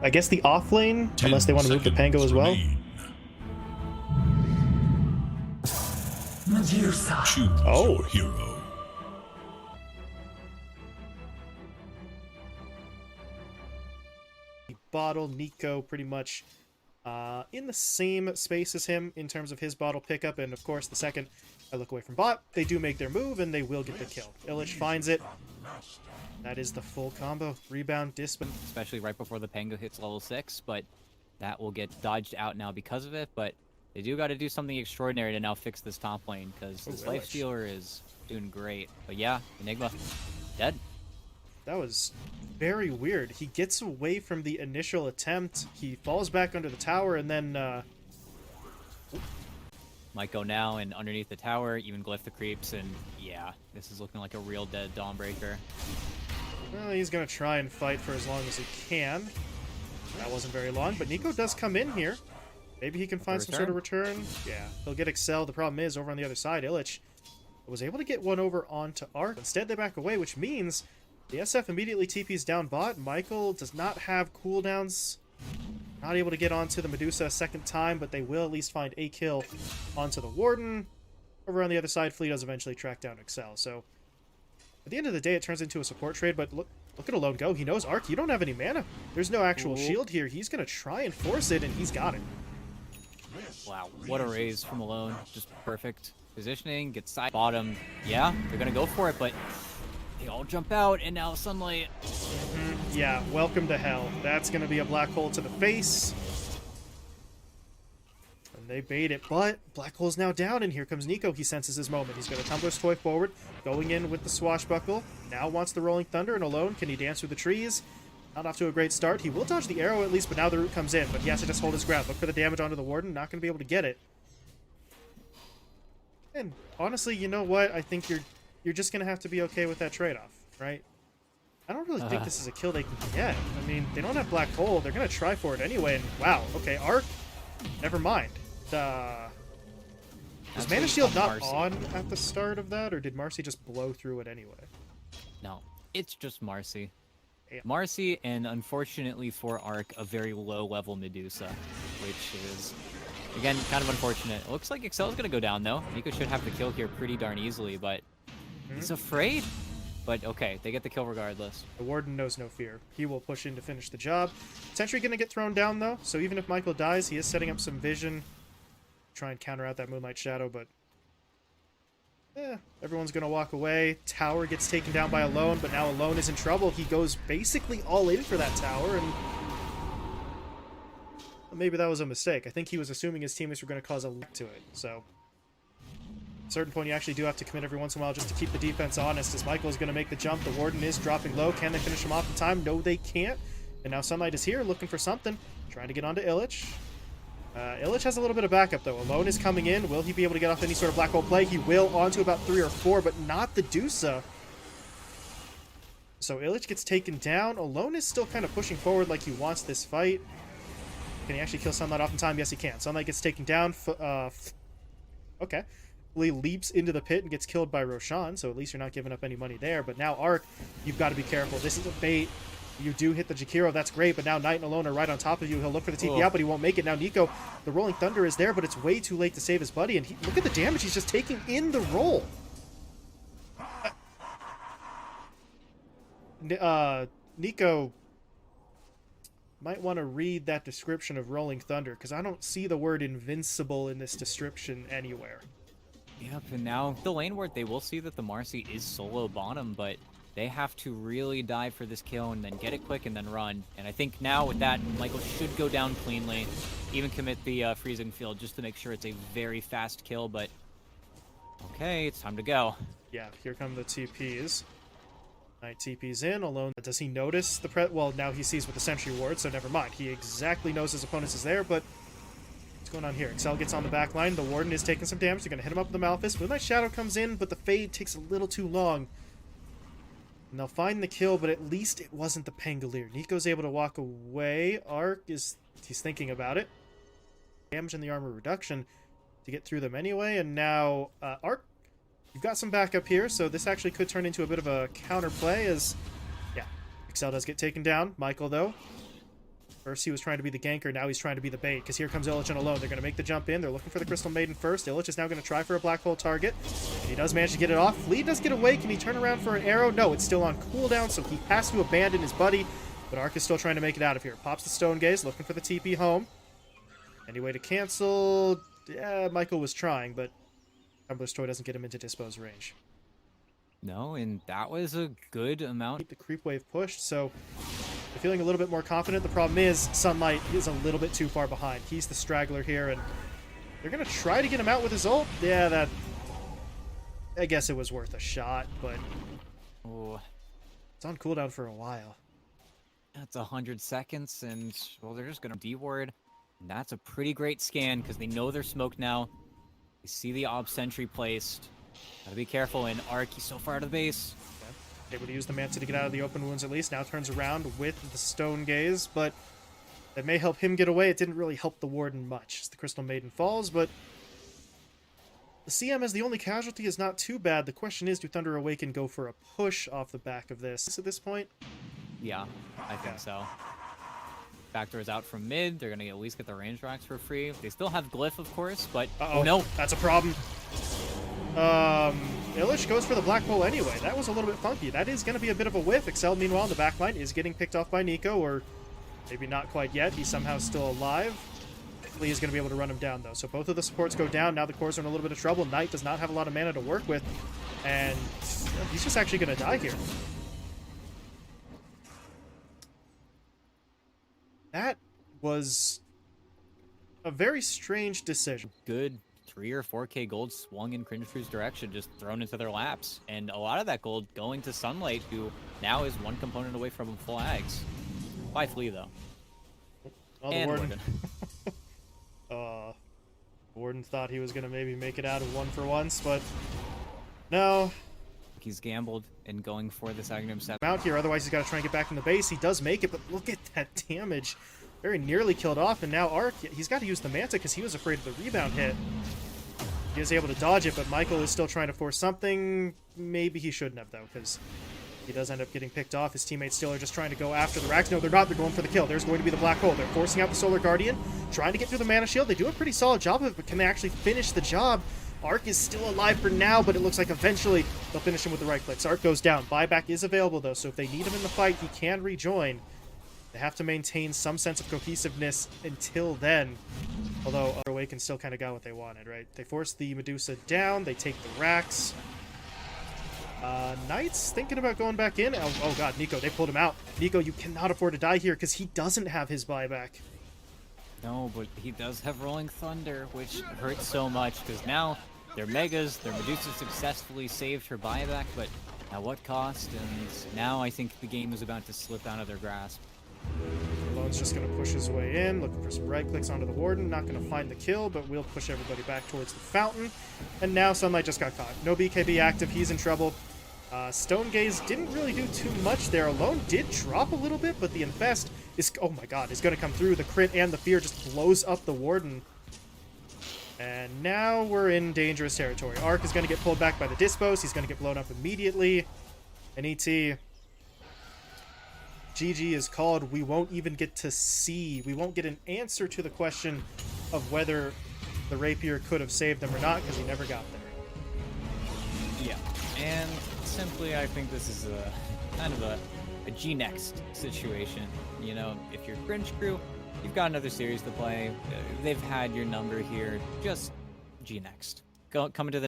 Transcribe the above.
I guess the off lane, unless they want to move the Pango as well. Choose Oh. your hero. Bottle, Nico pretty much in the same space as him in terms of his bottle pickup, and of course the second I look away from bot, they do make their move and they will get the kill. Illich finds it. That is the full combo. Rebound, disp. Especially right before the Pango hits level 6, but that will get dodged out now because of it, but they do got to do something extraordinary to now fix this top lane, because this lifestealer is doing great. But yeah, Enigma, dead. That was very weird. He gets away from the initial attempt, he falls back under the tower, and then Might go now, and underneath the tower, even glyph the creeps, and yeah, this is looking like a real dead Dawnbreaker. well, he's going to try and fight for as long as he can. That wasn't very long, but Nico does come in here. Maybe he can find some sort of return. Yeah, he'll get Excel. The problem is, over on the other side, Illich was able to get one over onto Arc. Instead, they back away, which means the SF immediately TP's down bot. Michael does not have cooldowns. Not able to get onto the Medusa a second time, but they will at least find a kill onto the Warden. Over on the other side, Flea does eventually track down Excel. So, at the end of the day, it turns into a support trade, but look at Alone go. He knows, Arc, you don't have any mana. There's no actual shield here. He's going to try and force it, and he's got it. Wow, what a raise from Alone. Just perfect positioning, gets side bottom. Yeah, they're going to go for it, but they all jump out, and now Sunlight. Yeah, welcome to hell. That's going to be a black hole to the face. And they bait it, but black hole's now down, and here comes Nico. He senses his moment. He's going to Tumbler's Toy forward, going in with the swashbuckle. Now wants the Rolling Thunder, and Alone, can he dance through the trees? Not off to a great start. He will dodge the arrow at least, but now the root comes in. But he has to just hold his ground. Look for the damage onto the Warden. Not going to be able to get it. And honestly, you know what? I think you're just going to have to be okay with that trade-off, right? I don't really think this is a kill they can get. I mean, they don't have Black Hole. They're going to try for it anyway. And wow, okay, Arc, never mind. Was Mana Shield not on at the start of that, or did Marcy just blow through it anyway? No, it's just Marcy. Yeah. Marcy, and unfortunately for Arc, a very low-level Medusa, which is, again, kind of unfortunate. It looks like Excel's going to go down, though. Nico should have the kill here pretty darn easily, but he's afraid. But okay, they get the kill regardless. The Warden knows no fear. He will push in to finish the job. Sentry going to get thrown down, though, so even if Michael dies, he is setting up some vision. Try and counter out that Moonlight Shadow, but everyone's going to walk away. Tower gets taken down by Alone, but now Alone is in trouble. He goes basically all in for that tower, and maybe that was a mistake. I think he was assuming his teammates were going to cause a leak to it, so at a certain point you actually do have to commit every once in a while just to keep the defense honest, as Michael is going to make the jump. The Warden is dropping low. Can they finish him off in time? No, they can't. And now Sunlight is here looking for something, trying to get onto Illich. Illich has a little bit of backup, though. Alone is coming in. Will he be able to get off any sort of Black Hole play? He will, onto about 3 or 4, but not the Dusa. So Illich gets taken down. Alone is still kind of pushing forward like he wants this fight. Can he actually kill Sunlight off in time? Yes, he can. Sunlight gets taken down. Okay. Lee leaps into the pit and gets killed by Roshan, so at least you're not giving up any money there. But now Arc, you've got to be careful. This is a bait. You do hit the Jakiro, that's great, but now Knight and Alone are right on top of you. He'll look for the TP out, but he won't make it. Now Nico, the Rolling Thunder is there, but it's way too late to save his buddy, and look at the damage he's just taking in the roll. Nico might want to read that description of Rolling Thunder, because I don't see the word invincible in this description anywhere. Yep, and now the lane ward, they will see that the Marcy is solo bottom, but they have to really dive for this kill and then get it quick and then run. And I think now with that, Michael should go down cleanly, even commit the freezing field just to make sure it's a very fast kill. But okay, it's time to go. Yeah, here come the TPs. Knight TPs in, Alone. Does he notice the well, now he sees with the Sentry Ward, so never mind. He exactly knows his opponent is there, but what's going on here? Excel gets on the back line. The Warden is taking some damage. They're going to hit him up with the Malphus. Moonlight Shadow comes in, but the Fade takes a little too long. And they'll find the kill, but at least it wasn't the Pangolier. Nico's able to walk away. Arc he's thinking about it. Damage and the armor reduction to get through them anyway. And now, Arc, you've got some backup here, so this actually could turn into a bit of a counter play as, yeah, Excel does get taken down. Michael, though, First he was trying to be the ganker, now he's trying to be the bait, because here comes Illich alone. They're going to make the jump in. They're looking for the Crystal Maiden first. Illich is now going to try for a black hole target. He does manage to get it off. Flea does get away. Can he turn around for an arrow? No, it's still on cooldown, so he has to abandon his buddy. But Ark is still trying to make it out of here. Pops the Stone Gaze, looking for the TP home. Any way to cancel? Yeah, Michael was trying, but Tumbler's Toy doesn't get him into dispose range. No, and that was a good amount. Keep the creep wave pushed, so they're feeling a little bit more confident. The problem is Sunlight is a little bit too far behind. He's the straggler here, and they're going to try to get him out with his ult. Yeah, that... I guess it was worth a shot, but Oh, it's on cooldown for a while. that's 100 seconds, and, well, they're just going to D-ward. And that's a pretty great scan, because they know they're smoked now. They see the Ob Sentry placed. Gotta be careful, and Ark, he's so far out of the base. Okay. Able to use the Manta to get out of the open wounds at least. Now turns around with the Stone Gaze, but that may help him get away. It didn't really help the Warden much as the Crystal Maiden falls, but the CM as the only casualty is not too bad. The question is, do Thunder Awaken go for a push off the back of this at this point? Yeah, I think so. Backdoor's out from mid. They're gonna at least get the range racks for free. They still have Glyph, of course, but Uh-oh, oh no, that's a problem. Illich goes for the black hole anyway. That was a little bit funky. That is going to be a bit of a whiff. Excel, meanwhile, in the backline is getting picked off by Nico, or maybe not quite yet. He's somehow still alive. Lee is going to be able to run him down, though. So both of the supports go down. Now the cores are in a little bit of trouble. Knight does not have a lot of mana to work with, and he's just actually going to die here. That was a very strange decision. good 3 or 4K gold swung in Cringe Crew's direction, just thrown into their laps. And a lot of that gold going to Sunlight, who now is one component away from full ags. By Flea, though. Oh, the and Warden. Warden thought he was going to maybe make it out of one for once, but no. He's gambled in going for this Agnum set. Out here, otherwise he's got to try and get back in the base. He does make it, but look at that damage. Very nearly killed off, and now Ark, he's got to use the Manta because he was afraid of the rebound hit. He was able to dodge it, but Michael is still trying to force something. Maybe he shouldn't have, though, because he does end up getting picked off. His teammates still are just trying to go after the racks. No, they're not. They're going for the kill. There's going to be the black hole. They're forcing out the Solar Guardian, trying to get through the Mana Shield. They do a pretty solid job of it, but can they actually finish the job? Ark is still alive for now, but it looks like eventually they'll finish him with the right clicks. Ark goes down. Buyback is available, though, so if they need him in the fight, he can rejoin. They have to maintain some sense of cohesiveness until then. Although Awaken still kind of got what they wanted, right? They force the Medusa down. They take the racks. Knight's thinking about going back in. Oh god, Nico, they pulled him out. Nico, you cannot afford to die here because he doesn't have his buyback. No, but he does have Rolling Thunder, which hurts so much, because now their Megas, their Medusa successfully saved her buyback, but at what cost? And now I think the game is about to slip out of their grasp. Malone's just going to push his way in, looking for some right clicks onto the Warden. Not going to find the kill, but we'll push everybody back towards the fountain. And now Sunlight just got caught. No BKB active, he's in trouble. Stone Gaze didn't really do too much there. Alone did drop a little bit, but the Infest is, oh my god, is going to come through. The crit and the fear just blows up the Warden. And now we're in dangerous territory. Ark is going to get pulled back by the Dispos. He's going to get blown up immediately. And ET... GG is called. We won't even get to see. We won't get an answer to the question of whether the Rapier could have saved them or not, because he never got there. Yeah, and simply I think this is a kind of a G-Next situation. You know, if you're Cringe Crew, you've got another series to play. They've had your number here. Just G-Next. Coming to the